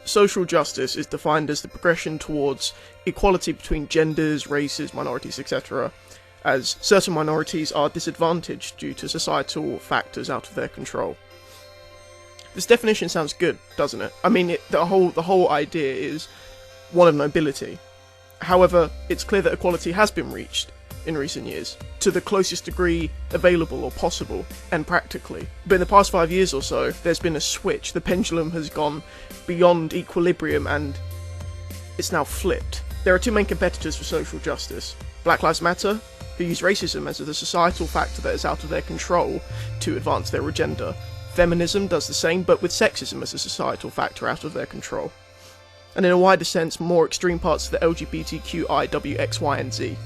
social justice is defined as the progression towards equality between genders, races, minorities, etc., as certain minorities are disadvantaged due to societal factors out of their control. This definition sounds good, doesn't it? I mean, the whole idea is one of nobility. However, it's clear that equality has been reached in recent years, to the closest degree available or possible, and practically. But in the past 5 years or so, there's been a switch. The pendulum has gone beyond equilibrium and it's now flipped. There are two main competitors for social justice. Black Lives Matter, who use racism as a societal factor that is out of their control to advance their agenda. Feminism does the same, but with sexism as a societal factor out of their control. And in a wider sense, more extreme parts of the LGBTQI, X, Y, and Z.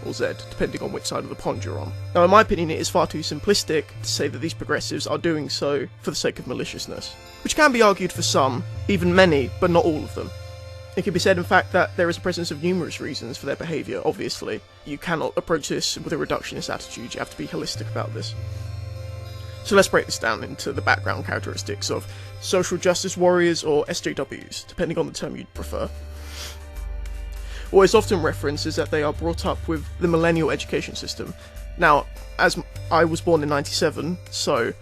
Or Z, depending on which side of the pond you're on. Now, in my opinion, it is far too simplistic to say that these progressives are doing so for the sake of maliciousness, which can be argued for some, even many, but not all of them. It can be said, in fact, that there is a presence of numerous reasons for their behaviour, obviously. You cannot approach this with a reductionist attitude, you have to be holistic about this. So let's break this down into the background characteristics of social justice warriors, or SJW'S, depending on the term you'd prefer. What is often referenced is that they are brought up with the millennial education system. Now, as I was born in 97, so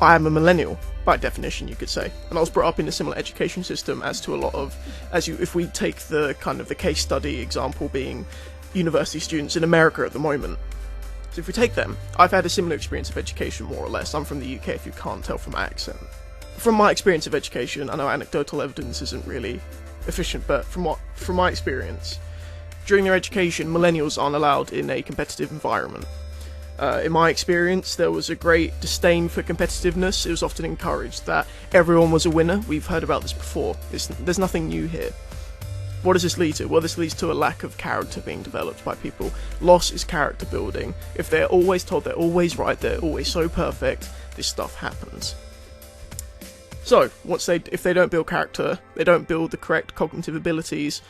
I am a millennial, by definition you could say. And I was brought up in a similar education system as to a lot of, if we take the kind of the case study example being university students in America at the moment. So if we take them, I've had a similar experience of education more or less. I'm from the UK if you can't tell from my accent. From my experience of education, I know anecdotal evidence isn't really efficient, but from my experience, during their education, millennials aren't allowed in a competitive environment. In my experience, there was a great disdain for competitiveness. It was often encouraged that everyone was a winner. We've heard about this before. There's nothing new here. What does this lead to? Well, this leads to a lack of character being developed by people. Loss is character building. If they're always told they're always right, they're always so perfect, this stuff happens. So, if they don't build character, they don't build the correct cognitive abilities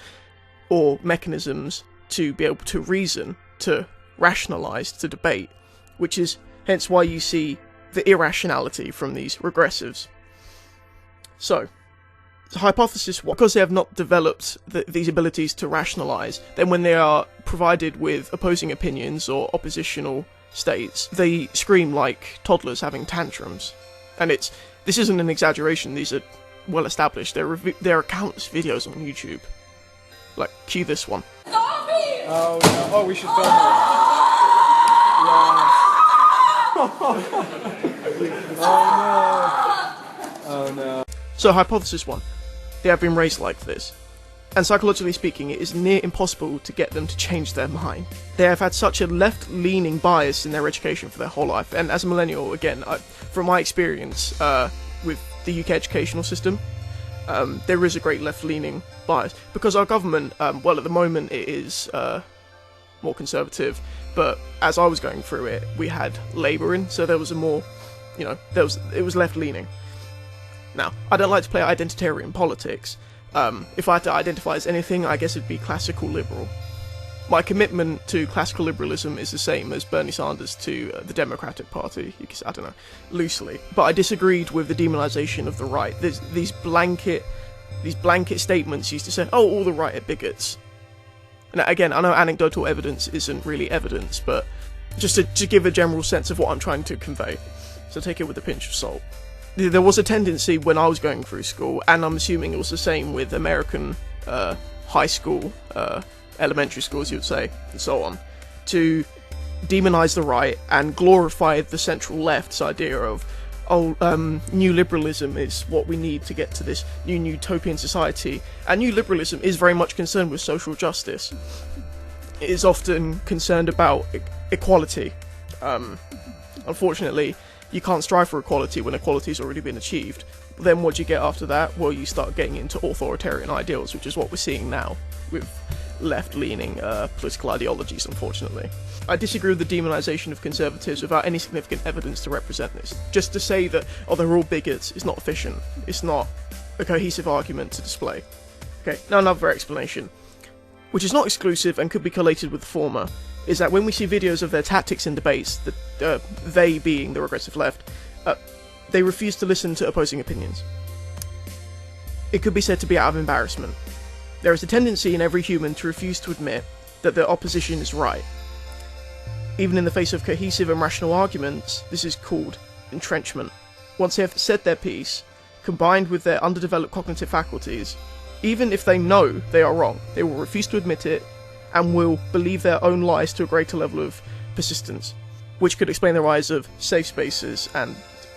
or mechanisms to be able to reason, to rationalise, to debate, which is hence why you see the irrationality from these regressives. So, the hypothesis, because they have not developed these abilities to rationalise, then when they are provided with opposing opinions or oppositional states, they scream like toddlers having tantrums. And this isn't an exaggeration, these are well established. There are countless videos on YouTube. Like, cue this one. Dummies! Oh no, we should film it. Oh no. So, hypothesis 1. They have been raised like this. And psychologically speaking, it is near impossible to get them to change their mind. They have had such a left-leaning bias in their education for their whole life. And as a millennial, again, from my experience with the UK educational system, there is a great left-leaning bias. Because our government, well, at the moment it is more conservative, but as I was going through it, we had Labour in, so there was a more, it was left-leaning. Now, I don't like to play identitarian politics. If I had to identify as anything, I guess it'd be classical liberal. My commitment to classical liberalism is the same as Bernie Sanders to the Democratic Party, you can say, I don't know, loosely. But I disagreed with the demonisation of the right. There's these blanket statements used to say, oh, all the right are bigots. And again, I know anecdotal evidence isn't really evidence, but just to give a general sense of what I'm trying to convey. So take it with a pinch of salt. There was a tendency when I was going through school, and I'm assuming it was the same with American high school, elementary schools, you would say, and so on, to demonise the right and glorify the central left's idea of, new liberalism is what we need to get to this new utopian society. And new liberalism is very much concerned with social justice. It is often concerned about equality. Unfortunately, you can't strive for equality when equality has already been achieved. Then what do you get after that? Well, you start getting into authoritarian ideals, which is what we're seeing now with left-leaning political ideologies, unfortunately. I disagree with the demonisation of conservatives without any significant evidence to represent this. Just to say that, they're all bigots is not efficient. It's not a cohesive argument to display. Okay, now another explanation, which is not exclusive and could be collated with the former, is that when we see videos of their tactics in debates, they being the regressive left, they refuse to listen to opposing opinions. it could be said to be out of embarrassment. There is a tendency in every human to refuse to admit that their opposition is right. Even in the face of cohesive and rational arguments, this is called entrenchment. Once they have said their piece, combined with their underdeveloped cognitive faculties, even if they know they are wrong, they will refuse to admit it and will believe their own lies to a greater level of persistence, which could explain the rise of safe spaces and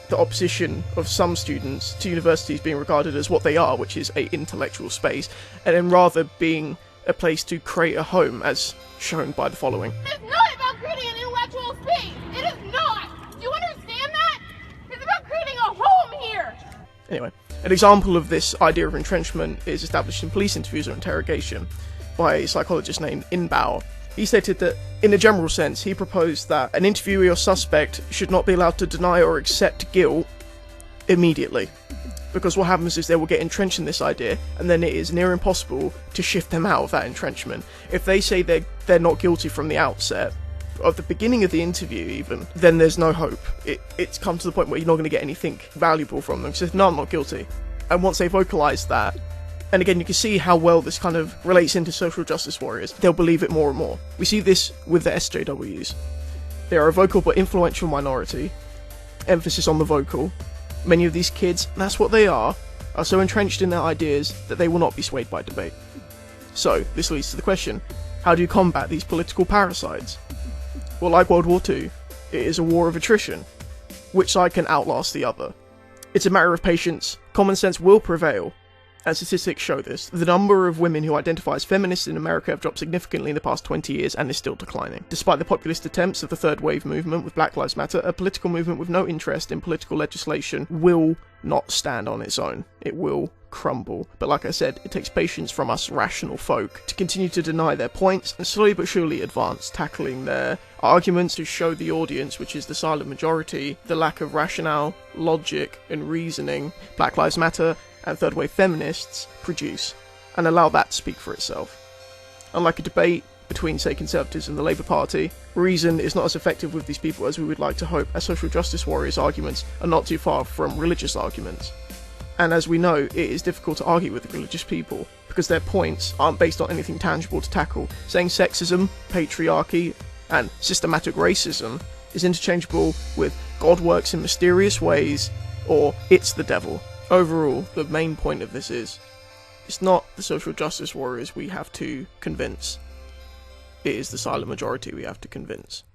the opposition of some students to universities being regarded as what they are, which is an intellectual space, and then rather being a place to create a home, as shown by the following. It's not about creating an intellectual space! It is not! Do you understand that? It's about creating a home here! Anyway, an example of this idea of entrenchment is established in police interviews or interrogation by a psychologist named Inbauer. He stated that, in a general sense, he proposed that an interviewee or suspect should not be allowed to deny or accept guilt immediately, because what happens is they will get entrenched in this idea, and then it is near impossible to shift them out of that entrenchment. If they say they're not guilty from the outset, at the beginning of the interview even, then there's no hope. It's come to the point where you're not going to get anything valuable from them. So no, I'm not guilty. And once they vocalise that, and again, you can see how well this kind of relates into social justice warriors, they'll believe it more and more. We see this with the SJW'S. They are a vocal but influential minority, emphasis on the vocal. Many of these kids, that's what they are so entrenched in their ideas that they will not be swayed by debate. So, this leads to the question, how do you combat these political parasites? Well, like World War II, it is a war of attrition. Which side can outlast the other? It's a matter of patience. Common sense will prevail. And statistics show this. The number of women who identify as feminists in America have dropped significantly in the past 20 years and is still declining. Despite the populist attempts of the third wave movement with Black Lives Matter, a political movement with no interest in political legislation will not stand on its own. It will crumble. But like I said, it takes patience from us rational folk to continue to deny their points and slowly but surely advance, tackling their arguments to show the audience, which is the silent majority, the lack of rationale, logic and reasoning Black Lives Matter and third wave feminists produce, and allow that to speak for itself. Unlike a debate between, say, Conservatives and the Labour Party, reason is not as effective with these people as we would like to hope, as social justice warriors' arguments are not too far from religious arguments. And as we know, it is difficult to argue with religious people, because their points aren't based on anything tangible to tackle. Saying sexism, patriarchy, and systematic racism is interchangeable with God works in mysterious ways, or it's the devil. Overall, the main point of this is, it's not the social justice warriors we have to convince, it is the silent majority we have to convince.